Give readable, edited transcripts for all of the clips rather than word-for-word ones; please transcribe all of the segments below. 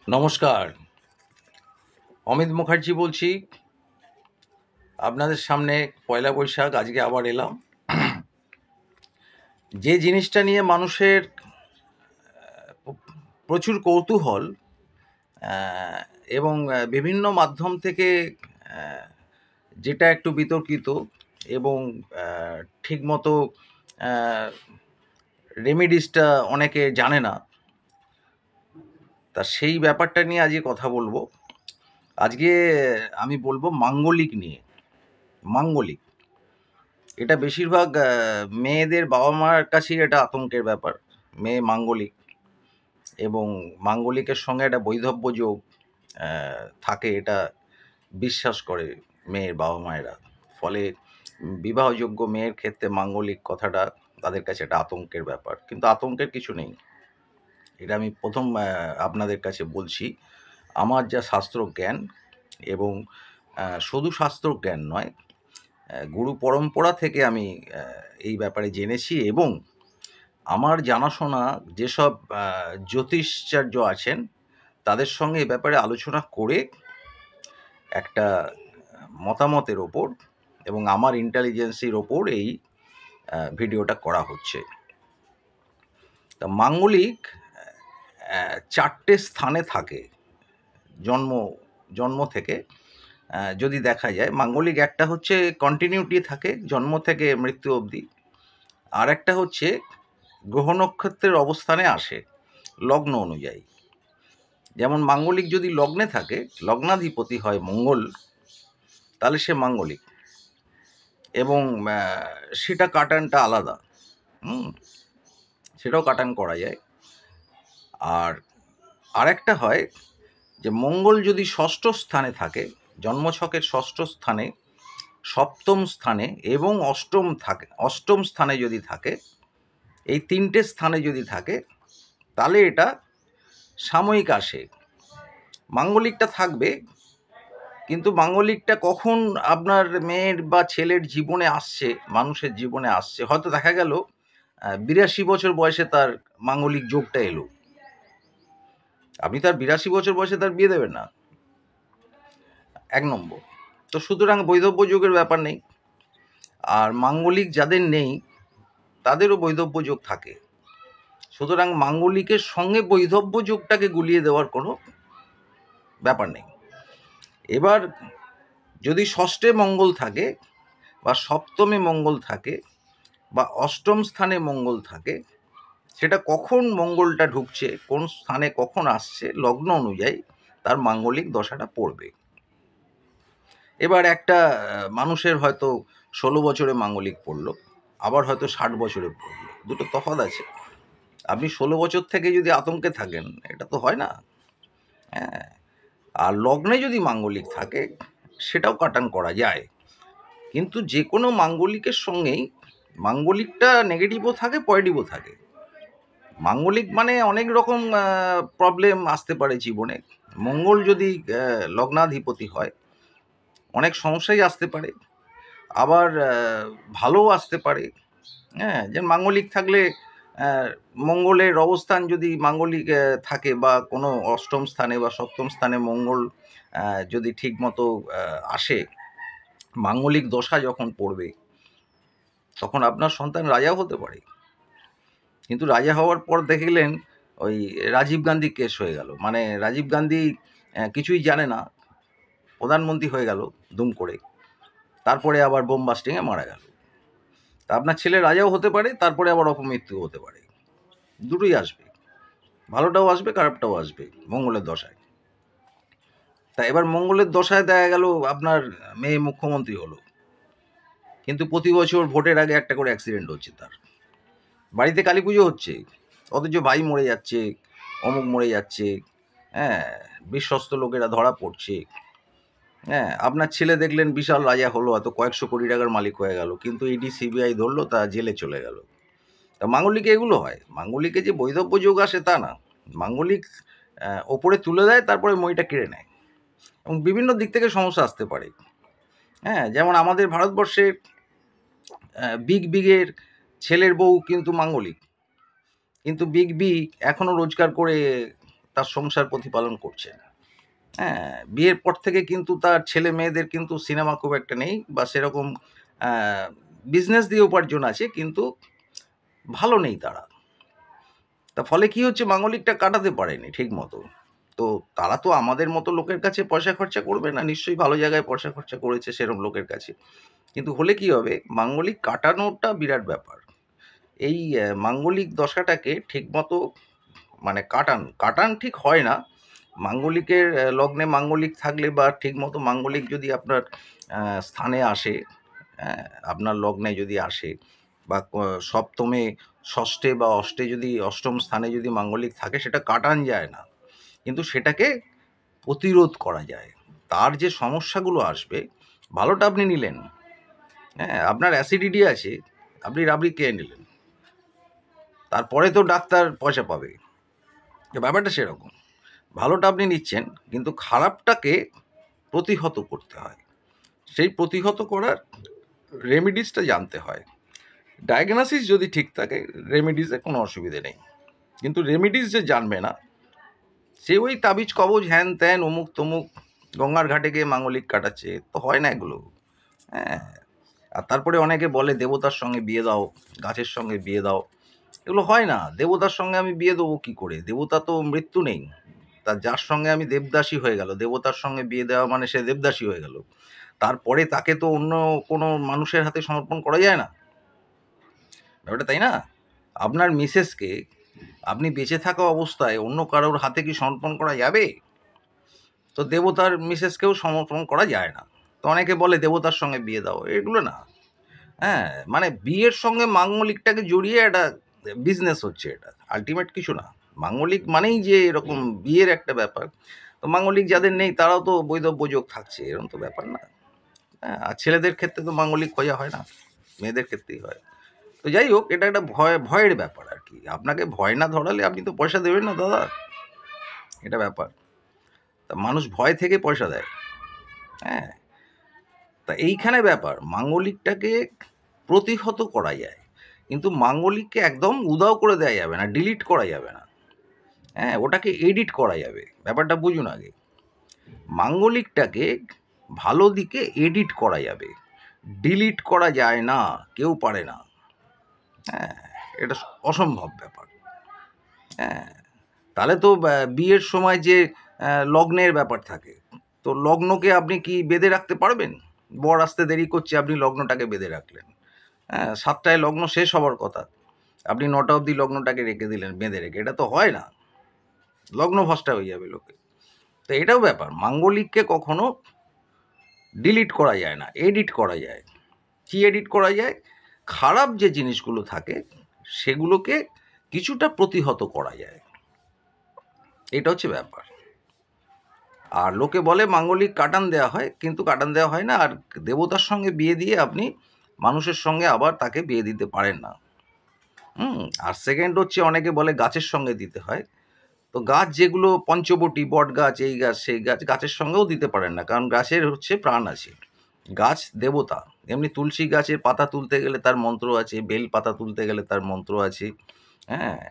নমস্কার, অমিত মুখার্জি বলছি। আপনাদের সামনে পয়লা বৈশাখ আজকে আবার এলাম। যে জিনিসটা নিয়ে মানুষের প্রচুর কৌতূহল, আহ, এবং বিভিন্ন মাধ্যম থেকে আহ, যেটা একটু বিতর্কিত এবং ঠিকমতো রেমিডিসটা অনেকে জানে না, তা সেই ব্যাপারটা নিয়ে আজকে কথা বলবো। আজকে আমি বলবো মাঙ্গলিক নিয়ে। মাঙ্গলিক এটা বেশিরভাগ মেয়েদের বাবা মার কাছেই এটা আতঙ্কের ব্যাপার। মেয়ে মাঙ্গলিক, এবং মাঙ্গলিকের সঙ্গে একটা বৈধব্য যোগ থাকে, এটা বিশ্বাস করে মেয়ের বাবা মায়েরা। ফলে বিবাহযোগ্য মেয়ের ক্ষেত্রে মাঙ্গলিক কথাটা তাদের কাছে একটা আতঙ্কের ব্যাপার, কিন্তু আতঙ্কের কিছু নেই। এটা আমি প্রথম আপনাদের কাছে বলছি আমার যা শাস্ত্র জ্ঞান, এবং শুধু শাস্ত্র জ্ঞান নয়, গুরু পরম্পরা থেকে আমি এই ব্যাপারে জেনেছি, এবং আমার জানাশোনা যেসব জ্যোতিষাচার্য আছেন তাদের সঙ্গে এ ব্যাপারে আলোচনা করে একটা মতামতের ওপর এবং আমার ইন্টেলিজেন্সির ওপর এই ভিডিওটা করা হচ্ছে। তা মাঙ্গলিক চারটে স্থানে থাকে জন্ম জন্ম থেকে। যদি দেখা যায় মাঙ্গলিক একটা হচ্ছে কন্টিনিউটি থাকে জন্ম থেকে মৃত্যু অবধি, আর একটা হচ্ছে গ্রহ নক্ষত্রের অবস্থানে আসে লগ্ন অনুযায়ী। যেমন মাঙ্গলিক যদি লগ্নে থাকে, লগ্নাধিপতি হয় মঙ্গল, তাহলে সে মাঙ্গলিক, এবং সেটা কাটানটা আলাদা। হুম, সেটাও কাটান করা যায়। আর আরেকটা হয় যে মঙ্গল যদি ষষ্ঠ স্থানে থাকে, জন্মছকের ষষ্ঠ স্থানে, সপ্তম স্থানে এবং অষ্টম স্থানে যদি থাকে, এই তিনটে স্থানে যদি থাকে, তাহলে এটা সাময়িক আসে। মাঙ্গলিকটা থাকবে, কিন্তু মাঙ্গলিকটা কখন আপনার মেয়ের বা ছেলের জীবনে আসছে, মানুষের জীবনে আসছে, হয়তো দেখা গেল 82 বছর বয়সে তার মাঙ্গলিক যোগটা এলো। আপনি তার 82 বছর বয়সে তার বিয়ে দেবেন না, এক নম্বর। তো সুতরাং বৈধব্য যোগের ব্যাপার নেই। আর মাঙ্গলিক যাদের নেই তাদেরও বৈধব্য যোগ থাকে। সুতরাং মাঙ্গলিকের সঙ্গে বৈধব্য যোগটাকে গুলিয়ে দেওয়ার কোনো ব্যাপার নেই। এবার যদি ষষ্ঠে মঙ্গল থাকে বা সপ্তমে মঙ্গল থাকে বা অষ্টম স্থানে মঙ্গল থাকে, সেটা কখন মঙ্গলটা ঢুকছে, কোন স্থানে কখন আসছে, লগ্ন অনুযায়ী তার মাঙ্গলিক দশাটা পড়বে। এবার একটা মানুষের হয়তো 16 বছরে মাঙ্গলিক পড়লো, আবার হয়তো 60 বছরে পড়লো, দুটো তফাৎ আছে। আপনি 16 বছর থেকে যদি আতঙ্কে থাকেন, এটা তো হয় না। হ্যাঁ, আর লগ্নে যদি মাঙ্গলিক থাকে সেটাও কাটান করা যায়, কিন্তু যে কোনো মাঙ্গলিকের সঙ্গেই মাঙ্গলিকটা নেগেটিভও থাকে, পজিটিভও থাকে। মাঙ্গলিক মানে অনেক রকম প্রবলেম আসতে পারে জীবনে। মঙ্গল যদি লগ্নাধিপতি হয়, অনেক সমস্যাই আসতে পারে, আবার ভালোও আসতে পারে। হ্যাঁ, যে মাঙ্গলিক থাকলে মঙ্গলের অবস্থান যদি মাঙ্গলিক থাকে, বা কোনো অষ্টম স্থানে বা সপ্তম স্থানে মঙ্গল যদি ঠিকমতো আসে, মাঙ্গলিক দশা যখন পড়বে, তখন আপনার সন্তান রাজাও হতে পারে। কিন্তু রাজা হওয়ার পর দেখলেন ওই রাজীব গান্ধী কেস হয়ে গেল, মানে রাজীব গান্ধী কিছুই জানে না, প্রধানমন্ত্রী হয়ে গেল দুম করে, তারপরে আবার বোম বাস্টিংয়ে মারা গেল। তা আপনার ছেলে রাজাও হতে পারে, তারপরে আবার অপমৃত্যু হতে পারে। দুটোই আসবে, ভালোটাও আসবে, খারাপটাও আসবে মঙ্গলের দশায়। তা এবার মঙ্গলের দশায় দেখা গেল আপনার মেয়ে মুখ্যমন্ত্রী হলো, কিন্তু প্রতি বছর ভোটের আগে একটা করে অ্যাক্সিডেন্ট হচ্ছে তার। বাড়িতে কালী পুজো হচ্ছে, অথচ ভাই মরে যাচ্ছে, অমুক মরে যাচ্ছে। হ্যাঁ, বিশ্বস্ত লোকেরা ধরা পড়ছে। হ্যাঁ, আপনার ছেলে দেখলেন বিশাল রাজা হলো, হয়তো কয়েকশো কোটি টাকার মালিক হয়ে গেল, কিন্তু ইডি সিবিআই ধরলো, তা জেলে চলে গেল। তা মাঙ্গলিকে এগুলো হয়। মাঙ্গলিকে যে বৈধব্য যোগ আসে তা না, মাঙ্গলিক ওপরে তুলে দেয়, তারপরে মইটা কেড়ে নেয়, এবং বিভিন্ন দিক থেকে সমস্যা আসতে পারে। হ্যাঁ, যেমন আমাদের ভারতবর্ষে বিগ বিগের ছেলের বউ কিন্তু মাঙ্গলিক, কিন্তু বিগ বি এখনও রোজগার করে তার সংসার প্রতিপালন করছেন। হ্যাঁ, বিয়ের পর থেকে কিন্তু তার ছেলে মেয়েদের কিন্তু সিনেমা খুব একটা নেই, বা সেরকম বিজনেস দিয়ে উপার্জন আছে, কিন্তু ভালো নেই তারা। তা ফলে কি হচ্ছে, মাঙ্গলিকটা কাটাতে পারেনি ঠিক মতো। তো তারা তো আমাদের মতো লোকের কাছে পয়সা খরচা করবে না, নিশ্চয়ই ভালো জায়গায় পয়সা খরচা করেছে সেরকম লোকের কাছে। কিন্তু হলে কি হবে, মাঙ্গলিক কাটানোটা বিরাট ব্যাপার। এই মাঙ্গলিক দশাটাকে ঠিকমতো মানে কাটান ঠিক হয় না। মাঙ্গলিকের লগ্নে মাঙ্গলিক থাকলে, বা ঠিকমতো মাঙ্গলিক যদি আপনার স্থানে আসে, হ্যাঁ, আপনার লগ্নে যদি আসে, বা সপ্তমে, ষষ্ঠে বা যদি অষ্টম স্থানে যদি মাঙ্গলিক থাকে, সেটা কাটান যায় না, কিন্তু সেটাকে প্রতিরোধ করা যায়। তার যে সমস্যাগুলো আসবে, ভালোটা আপনি নিলেন, হ্যাঁ, আপনার অ্যাসিডিটি আছে, আপনি রাবড়ি খেয়ে নিলেন, তারপরে তো ডাক্তার পয়সা পাবে। ব্যাপারটা সেরকম, ভালোটা আপনি নিচ্ছেন, কিন্তু খারাপটাকে প্রতিহত করতে হয়। সেই প্রতিহত করার রেমিডিসটা জানতে হয়। ডায়াগনোসিস যদি ঠিক থাকে, রেমিডিসে কোনো অসুবিধে নেই, কিন্তু রেমিডিস যে জানবে না, সে ওই তাবিজ কবজ হ্যান ত্যান অমুক তমুক গঙ্গার ঘাটে গিয়ে মাঙ্গলিক কাটাচ্ছে, তো হয় না এগুলো। হ্যাঁ, আর তারপরে অনেকে বলে দেবতার সঙ্গে বিয়ে দাও, গাছের সঙ্গে বিয়ে দাও, এগুলো হয় না। দেবতার সঙ্গে আমি বিয়ে দেবো কী করে? দেবতা তো মৃত্যু নেই। তা যার সঙ্গে আমি দেবদাসী হয়ে গেল, দেবতার সঙ্গে বিয়ে দেওয়া মানে সে দেবদাসী হয়ে গেল, তারপরে তাকে তো অন্য কোনো মানুষের হাতে সমর্পণ করা যায় না, ব্যাপারটা তাই না? আপনার মিসেসকে আপনি বেঁচে থাকা অবস্থায় অন্য কারোর হাতে কি সমর্পণ করা যাবে? তো দেবতার মিসেসকেও সমর্পণ করা যায় না। তো অনেকে বলে দেবতার সঙ্গে বিয়ে দাও, এগুলো না। হ্যাঁ, মানে বিয়ের সঙ্গে মাঙ্গলিকটাকে জড়িয়ে একটা বিজনেস হচ্ছে, এটা আলটিমেট কিছু না। মাঙ্গলিক মানেই যে এরকম বিয়ের একটা ব্যাপার, তো মাঙ্গলিক যাদের নেই তারাও তো বৈধব্য যোগ থাকছে, এরকম তো ব্যাপার না। হ্যাঁ, আর ছেলেদের ক্ষেত্রে তো মাঙ্গলিক খোঁজা হয় না, মেয়েদের ক্ষেত্রেই হয়। তো যাই হোক, এটা একটা ভয়ের ব্যাপার আর কি। আপনাকে ভয় না ধরালে আপনি তো পয়সা দেবেন না দাদা, এটা ব্যাপার। তা মানুষ ভয় থেকে পয়সা দেয়। হ্যাঁ, তা এইখানে ব্যাপার, মাঙ্গলিকটাকে প্রতিহত করা যায়, কিন্তু মাঙ্গলিককে একদম উধাও করে দেওয়া যাবে না, ডিলিট করা যাবে না। হ্যাঁ, ওটাকে এডিট করা যাবে, ব্যাপারটা বুঝুন আগে। মাঙ্গলিকটাকে ভালো দিকে এডিট করা যাবে, ডিলিট করা যায় না, কেউ পারে না। হ্যাঁ, এটা অসম্ভব ব্যাপার। হ্যাঁ, তাহলে তো বিয়ের সময় যে লগ্নের ব্যাপার থাকে, তো লগ্নকে আপনি কি বেঁধে রাখতে পারবেন? বর আসতে দেরি করছে, আপনি লগ্নটাকে বেঁধে রাখলেন। হ্যাঁ, 7টায় লগ্ন শেষ হওয়ার কথা, আপনি 9টা অবধি লগ্নটাকে রেখে দিলেন বেঁধে রেখে, এটা তো হয় না, লগ্ন ভ্রষ্টা হয়ে যাবে লোকে। তো এটাও ব্যাপার, মাঙ্গলিককে কখনো ডিলিট করা যায় না, এডিট করা যায়। কি এডিট করা যায়? খারাপ যে জিনিসগুলো থাকে সেগুলোকে কিছুটা প্রতিহত করা যায়, এটা হচ্ছে ব্যাপার। আর লোকে বলে মাঙ্গলিক কাটান দেওয়া হয়, কিন্তু কাটান দেওয়া হয় না। আর দেবতার সঙ্গে বিয়ে দিয়ে আপনি মানুষের সঙ্গে আবার তাকে বিয়ে দিতে পারেন না। আর সেকেন্ড হচ্ছে, অনেকে বলে গাছের সঙ্গে দিতে হয়। তো গাছ যেগুলো পঞ্চবটী, বট গাছ, এই গাছ সেই গাছ, গাছের সঙ্গেও দিতে পারেন না, কারণ গাছের হচ্ছে প্রাণ আছে। গাছ দেবতা। এমনি তুলসী গাছের পাতা তুলতে গেলে তার মন্ত্র আছে, বেল পাতা তুলতে গেলে তার মন্ত্র আছে। হ্যাঁ,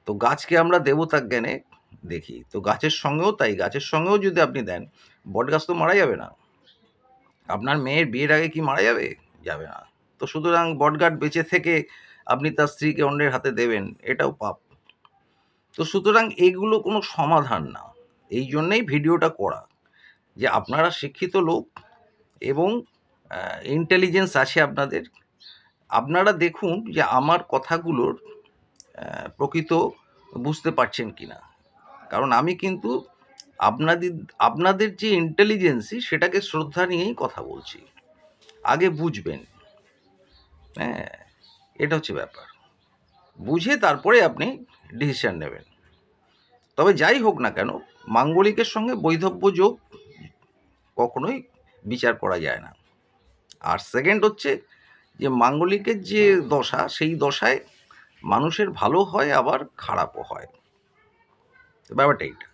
তো গাছকে আমরা দেবতা জ্ঞানে দেখি, তো গাছের সঙ্গেও তাই, গাছের সঙ্গেও যদি আপনি দেন, বট গাছ তো মারা যাবে না। আপনার মেয়ের বিয়ের আগে কি মারা যাবে? যাবে না। তো সুতরাং বটগাছ বেঁচে থেকে আপনি তার স্ত্রীকে অন্যের হাতে দেবেন, এটাও পাপ। তো সুতরাং এগুলো কোনো সমাধান না। এই জন্যেই ভিডিওটা করা, যে আপনারা শিক্ষিত লোক এবং ইন্টেলিজেন্স আছে আপনাদের, আপনারা দেখুন যে আমার কথাগুলোর প্রকৃত বুঝতে পারছেন কি না। কারণ আমি কিন্তু আপনাদের আপনাদের যে ইন্টেলিজেন্সি, সেটাকে শ্রদ্ধা নিয়েই কথা বলছি। আগে বুঝবেন। হ্যাঁ, এটা হচ্ছে ব্যাপার। বুঝে তারপরে আপনি ডিসিশন নেবেন। তবে যাই হোক না কেন, মাঙ্গলিকের সঙ্গে বৈধব্য যোগ কখনোই বিচার করা যায় না। আর সেকেন্ড হচ্ছে যে মাঙ্গলিকের যে দশা, সেই দশায় মানুষের ভালো হয় আবার খারাপও হয়, ব্যাপারটা এইটা।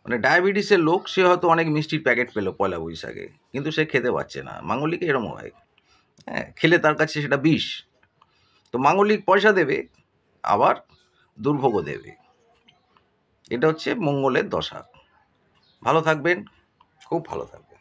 মানে ডায়াবেটিসের লোক, সে হয়তো অনেক মিষ্টির প্যাকেট পেলো পয়লা বৈশাখে, কিন্তু সে খেতে পারছে না, মাঙ্গলিকে এরকম হয়। হ্যাঁ, খেলে তার কাছে সেটা বিষ। তো মাঙ্গলিক পয়সা দেবে, আবার দুর্ভোগও দেবে, এটা হচ্ছে মঙ্গলের দশা। ভালো থাকবেন, খুব ভালো থাকবেন।